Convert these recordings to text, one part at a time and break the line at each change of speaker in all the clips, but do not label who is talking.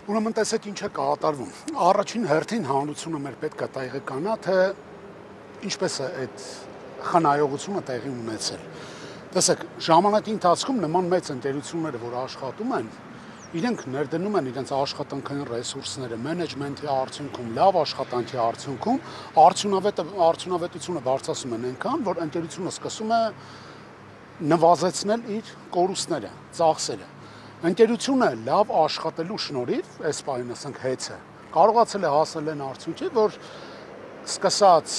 Ուրեմն տեսեք ինչ է կատարվում։ Առաջին հերթին հանրությունը մեր պետք է տեղի կանա, թե ինչպես է այդ խնայողությունը տեղի ունեցել։ Տեսեք, ժամանակի ընթացքում նման մեծ ընկերությունները, որ աշխատում են, իրենք ներդնում են իրենց աշխատանքային ռեսուրսները մենեջմենթի արդյունքում, լավ աշխատանքի արդյունքում, արդյունավետությունը բարձրացում են այնքան, որ ընկերությունը սկսում է նվազեցնել իր կորուստները, ծախսերը։ Ընկերությունը լավ աշխատելու շնորհիվ, այս պահին ասենք հեծը, կարողացել է հասնել այն արդյունքի, որ սկսած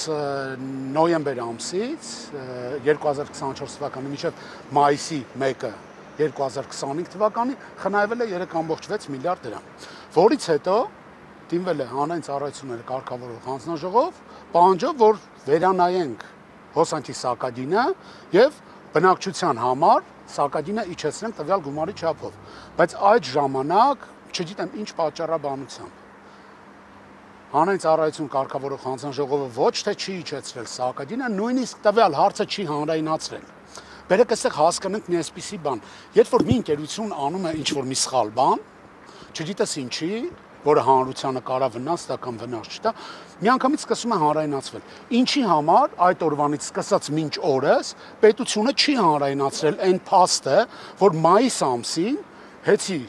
նոյեմբեր ամսից 2024 թվականի մինչև մայիսի 1-ը 2025 թվականի խնայվել է 3.6 միլիարդ դրամ, որից հետո դիմվել է հանրային ծառայությունների կարգավորող հանձնաժողով, պահանջով, որ վերանայենք հոսանքի սակագինը եւ բնակչության համար սակագինը իջեցնենք տվյալ գումարի չափով, բայց այդ ժամանակ չգիտեմ ինչ պատճառաբանությամբ հանրային ծառայություն կարգավորող հանձնաժողովը ոչ թե չի իջեցրել սակագինը, նույնիսկ տվյալ հարցը չի հանրայնացրել։ Բերեք այստեղ հասկանանք մի այսպիսի բան, երբ որ մի ընկերություն անում է ինչ-որ մի սխալ բան, չգիտես ինչի, որը հանրությանը կարա վնաս տա կամ վնաս չտա, միանգամից սկսում է հանրայնացվել։ Ինչի համար այդ օրվանից սկսած մինչ օրս պետությունը չի հանրայնացրել այն փաստը, որ մայիս ամսին հեծի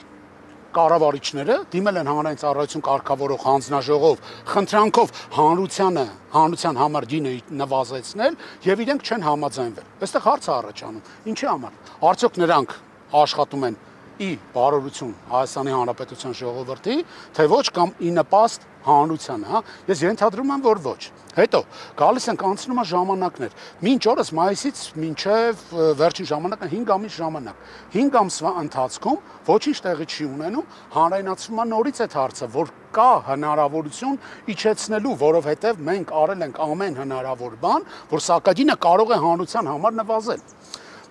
կառավարիչները դիմել են հանրային ծառայություն կարգավորող հանձնաժողով խնդրանքով հանրության համար գինը նվազեցնել եւ իրենք չեն համաձայնվել։ Այստեղ հարց է առաջանում. ինչի համար։ Արդյոք նրանք աշխատում են ի բարօրություն Հայաստանի Հանրապետության ժողովրդի, թե ոչ կամ ի նպաստ հանրությանը, հա։ Ես ենթադրում եմ, որ ոչ։ Հետո գալիս ենք անցնում է ժամանակներ։ Մինչ օրս մայիսից մինչև վերջին ժամանակը 5 ամիս ժամանակ։ 5 ամսվա ընթացքում ոչինչ տեղի չի ունենում, հանրայնացվում է նորից այդ հարցը, որ կա հնարավորություն իջեցնելու, որովհետև մենք արել ենք ամեն հնարավոր բան, որ սակագինը կարող է հանրության համար նվազել։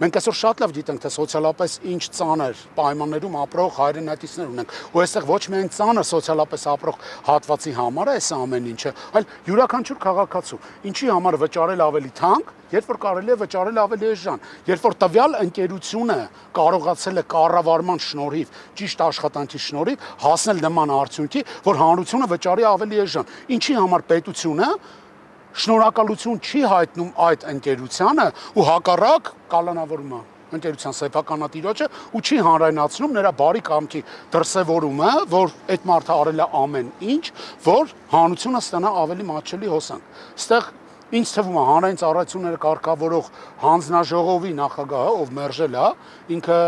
Մենք այսօր շատ լավ գիտենք, թե սոցիալապես ինչ ծանր պայմաններում ապրող հայրենակիցներ ունենք, ու այստեղ ոչ միայն ծանր սոցիալապես ապրող հատվածի համար է այս ամեն ինչը, այլ յուրաքանչյուր քաղաքացու, ինչի համար վճարել ավելի թանկ, երբ որ կարելի է վճարել ավելի էժան, երբ որ տվյալ ընկերությունը կարողացել է կառավարման շնորհիվ, ճիշտ աշխատանքի շնորհիվ հասնել նման արդյունքի, որ հանրությունը վճարի ավելի էժան, ինչի համար պետությունը շնորհակալություն չի հայտնում այդ ընկերությանը ու հակառակ կալանավորում է ընկերության սեփականատիրոջը ու չի հանրայնացնում նրա բարի կամքի դրսևորումը, որ այդ մարդը արել է ամեն ինչ, որ հանրությունը ստանա ավելի մատչելի հոսանք։ Այստեղ ինձ թվում է հանրային ծառայությունները կարգավորող հանձնաժողովի նախագահը, ով մերժել է, ինքը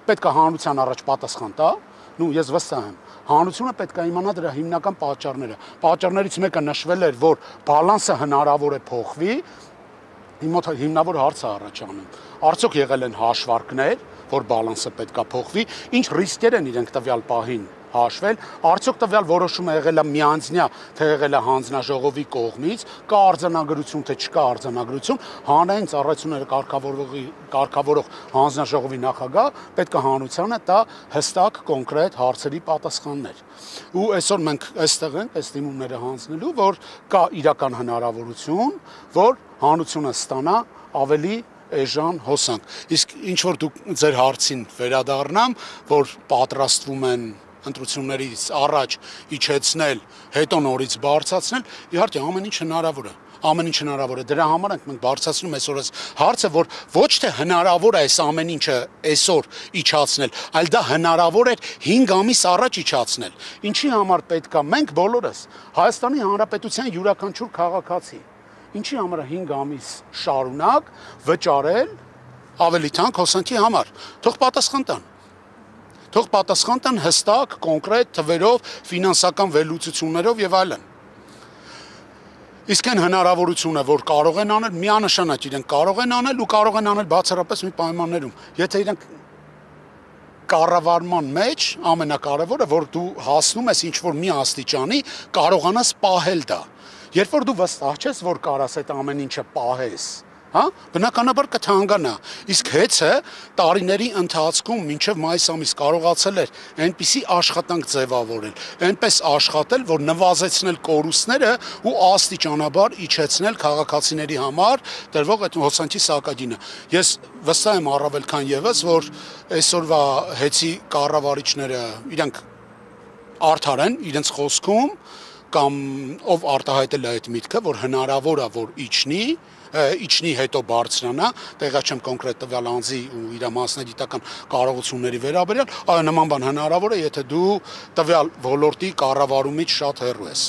պետք է հանրության առաջ պատասխան տա, ես վստահ եմ։ Հանրությունը պետք է իմանա դրա հիմնական պատճառները։ Պատճառներից մեկը նշվել էր, որ բալանսը հնարավոր է փոխվի, հիմնավոր հարց է առաջանում։ Արդյոք եղել են հաշվարկներ, որ բալանսը պետք է փոխվի, ինչ ռիսկեր են իրենք տվյալ պահին հաշվել, արդյոք տվյալ որոշումը եղել է միանձնյա, թե եղել է հանձնաժողովի կողմից, կա արձանագրություն, թե չկա արձանագրություն, հանրային ծառայությունները կարգավորող հանձնաժողովի նախագահ պետք է հանրությանը տա հստակ կոնկրետ հարցերի պատասխաններ։ Ու այսօր մենք այստեղ ենք այս դիմումները հանձնելու, որ կա իրական հնարավորություն, որ հանրությունը ստանա ավելի էժան հոսանք։ Իսկ ինչ որ դուք ձեր հարցին վերադառնամ, որ պատրաստվում են ընտրություններից առաջ իջեցնել, հետո նորից բարձրացնել, իհարկե ամեն ինչ հնարավոր է։ Ամեն ինչ հնարավոր է։ Դրա համար ենք մենք բարձրացնում այսօր այս հարցը, որ ոչ թե հնարավոր է այս ամեն ինչը այսօր իջացնել, այլ դա հնարավոր էր 5 ամիս առաջ իջացնել։ Ինչի համար պետք է մենք բոլորս Հայաստանի Հանրապետության յուրաքանչյուր քաղաքացի, ինչի համար է 5 ամիս շարունակ վճարել ավելի թանկ հոսանքի համար։ Թող պատասխան տան։ Թող պատասխան տան հստակ, կոնկրետ թվերով, ֆինանսական վերլուծություններով եւ այլն։ Իսկ այն հնարավորությունը, որ կարող են անել, միանշանակ իրենք կարող են անել ու կարող են անել բացառապես մի պայմաններում։ Եթե իրենք կառավարման մեջ ամենակարևորը, որ դու հասնում ես ինչ-որ մի աստիճանի, կարողանաս պահել դա։ Երբ որ դու վստահ ես, որ կարաս այդ ամեն ինչը պահես, հա, բնականաբար կթանկանա։ Իսկ հեծը տարիների ընթացքում մինչև մայիս ամիս կարողացել էր այնպիսի աշխատանք ձևավորել, այնպես աշխատել, որ նվազեցնել կորուստները ու աստիճանաբար իջեցնել քաղաքացիների համար տրվող այդ հոսանքի սակագինը։ Ես վստահ եմ առավել քան եւս, որ այսօրվա հեծի կառավարիչները իրենք արդար են իրենց խոսքում կամ ով արտահայտել է այդ միտքը, որ հնարավոր է որ իջնի հետո բարձրանա, տեղա չեմ կոնկրետ տվյալ անձի ու իր մասնագիտական կարողությունների վերաբերյալ, այո նման բան հնարավոր է, եթե դու տվյալ ոլորտի կառավարումից շատ հեռու ես։